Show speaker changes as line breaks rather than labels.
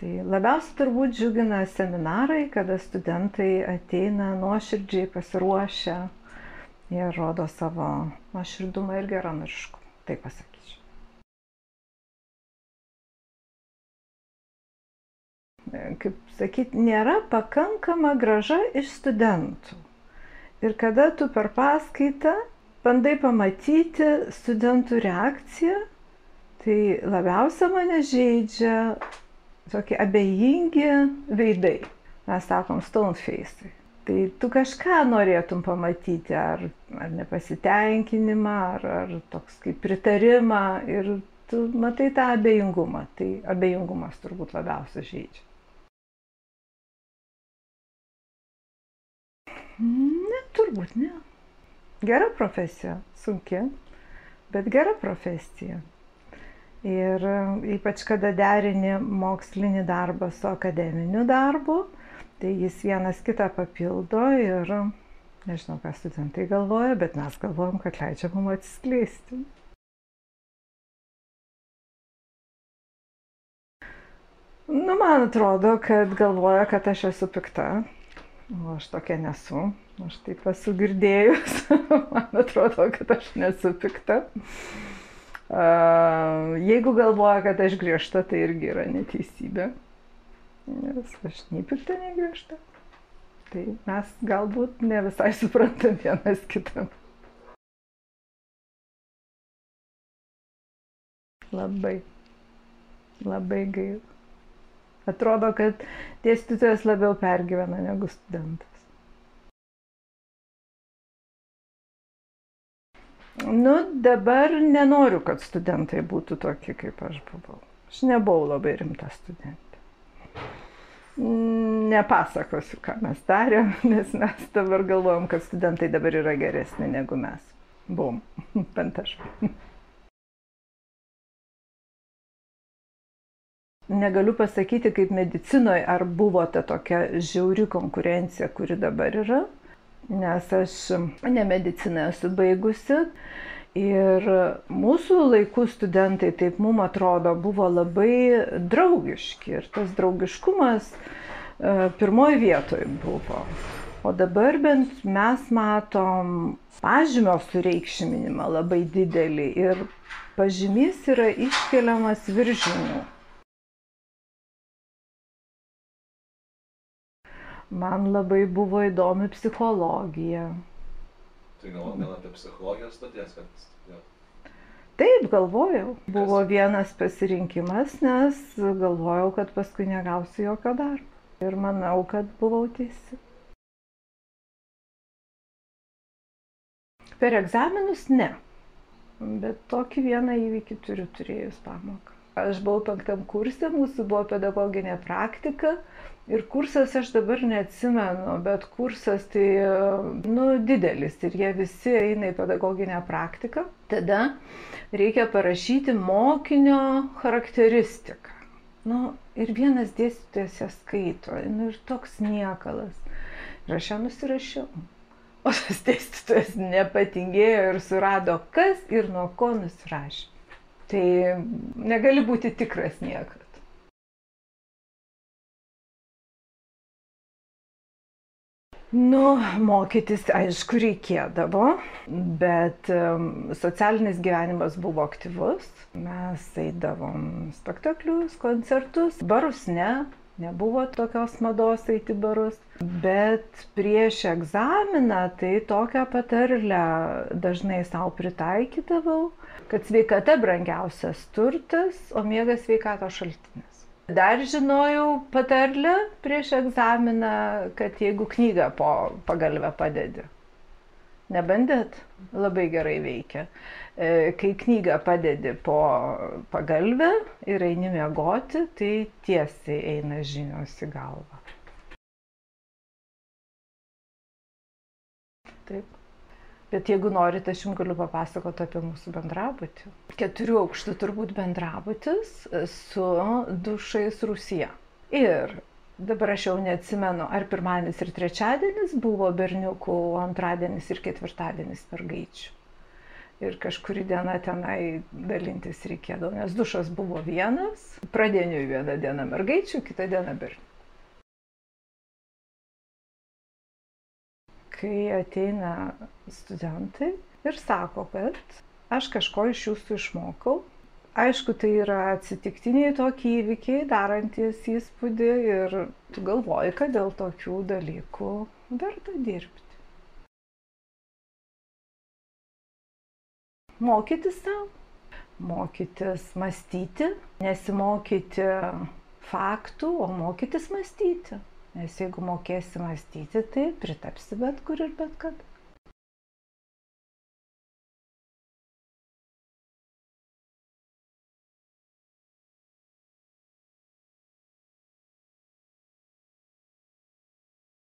Tai labiausiai turbūt džiugina seminarai, kada studentai ateina nuoširdžiai pasiruošę ir rodo savo nuoširdumą ir geranoriškumą, taip pasakyčiau. Kaip sakyti, nėra pakankama grąža iš studentų. Ir kada tu per paskaitą bandai pamatyti studentų reakciją, tai labiausia mane žeidžia tokie abejingi veidai. Mes sakom stone face'ai. Tai tu kažką norėtum pamatyti, ar nepasitenkinimą, ar toks kaip pritarimą, ir tu matai tą abejingumą. Tai abejingumas turbūt labiausia žeidžia. Ne, turbūt ne. Gera profesija, sunki, bet gera profesija. Ir ypač kada derini mokslinį darbą su akademiniu darbu, tai jis vienas kitą papildo ir nežinau, ką studentai galvoja, bet mes galvojam, kad leidžia mums atsiskleisti. Nu, man atrodo, kad galvoja, kad aš esu pikta. O aš tokia nesu, aš taip esu girdėjus, man atrodo, kad aš nesu pikta. Jeigu galvoja, kad aš griežta, tai irgi yra neteisybė, nes aš nei pikta, nei griežta. Tai mes galbūt ne visai suprantam vienas kitam. Labai gaila. Atrodo, kad dėstytojas labiau pergyvena negu studentas. Nu, dabar nenoriu, kad studentai būtų tokie, kaip aš buvau. Aš nebuvau labai rimta studentė. Nepasakosiu, ką mes darėm, nes mes dabar galvojam, kad studentai dabar yra geresni negu mes. Buvom, bent aš. Negaliu pasakyti, kaip medicinoje, ar buvo ta tokia žiauri konkurencija, kuri dabar yra, nes aš ne mediciną esu baigusi. Ir mūsų laikų studentai, taip mums atrodo, buvo labai draugiški. Ir tas draugiškumas pirmoje vietoje buvo. O dabar bent mes matom pažymio sureikšminimą labai didelį. Ir pažymys yra iškeliamas virš žinių. Man labai buvo įdomi psichologija.
Tai gal apie psichologijos studijas, kad studijuoti?
Taip, galvojau. Buvo vienas pasirinkimas, nes galvojau, kad paskui negausiu jokio darbo. Ir manau, kad buvau teisi. Per egzaminus ne. Bet tokį vieną įvykį turiu turėjus pamoką. Aš buvau 5. kurse, mūsų buvo pedagoginė praktika. Ir kursas, aš dabar neatsimenu, bet kursas tai, didelis ir jie visi eina į pedagoginę praktiką. Tada reikia parašyti mokinio charakteristiką. Ir vienas dėstytojas ją skaito, ir toks niekalas. Ir aš ją nusirašiau. O tas dėstytojas nepatingėjo ir surado, kas ir nuo ko nusirašė. Tai negali būti tikras niekad. Mokytis, aišku, reikėdavo, bet socialinis gyvenimas buvo aktyvus. Mes eidavom spektaklius, koncertus, barus nebuvo tokios mados eiti barus. Bet prieš egzaminą tai tokią patarlę dažnai savo pritaikydavau, kad sveikata brangiausias turtas, o miegas sveikatos šaltinis. Dar žinojau patarlę prieš egzaminą, kad jeigu knygą po pagalvę padedi. Nebandėt? Labai gerai veikia. Kai knygą padedi po pagalvę ir eini miegoti, tai tiesiai eina žinios į galvą. Taip. Bet jeigu norite, aš jums galiu papasakoti apie mūsų bendrabutį. 4 aukštų turbūt bendrabutis su dušais rūsyje. Ir dabar aš jau neatsimenu, ar pirmadienis ir trečiadienis buvo berniukų, antradienis ir ketvirtadienis mergaičių. ir kažkurį dieną tenai dalintis reikėdavo, nes dušas buvo vienas, pradieniui vieną dieną mergaičių, kitą dieną bernių. Kai ateina studentai ir sako, kad aš kažko iš jūsų išmokau, aišku, tai yra atsitiktiniai tokie įvykiai, darantis įspūdį ir tu galvoji, kad dėl tokių dalykų verta dirbti. Mokytis savo, mokytis mąstyti, nesimokyti faktų, o mokytis mąstyti. Nes jeigu mokėsi mąstyti, tai pritapsi bet kur ir bet kad.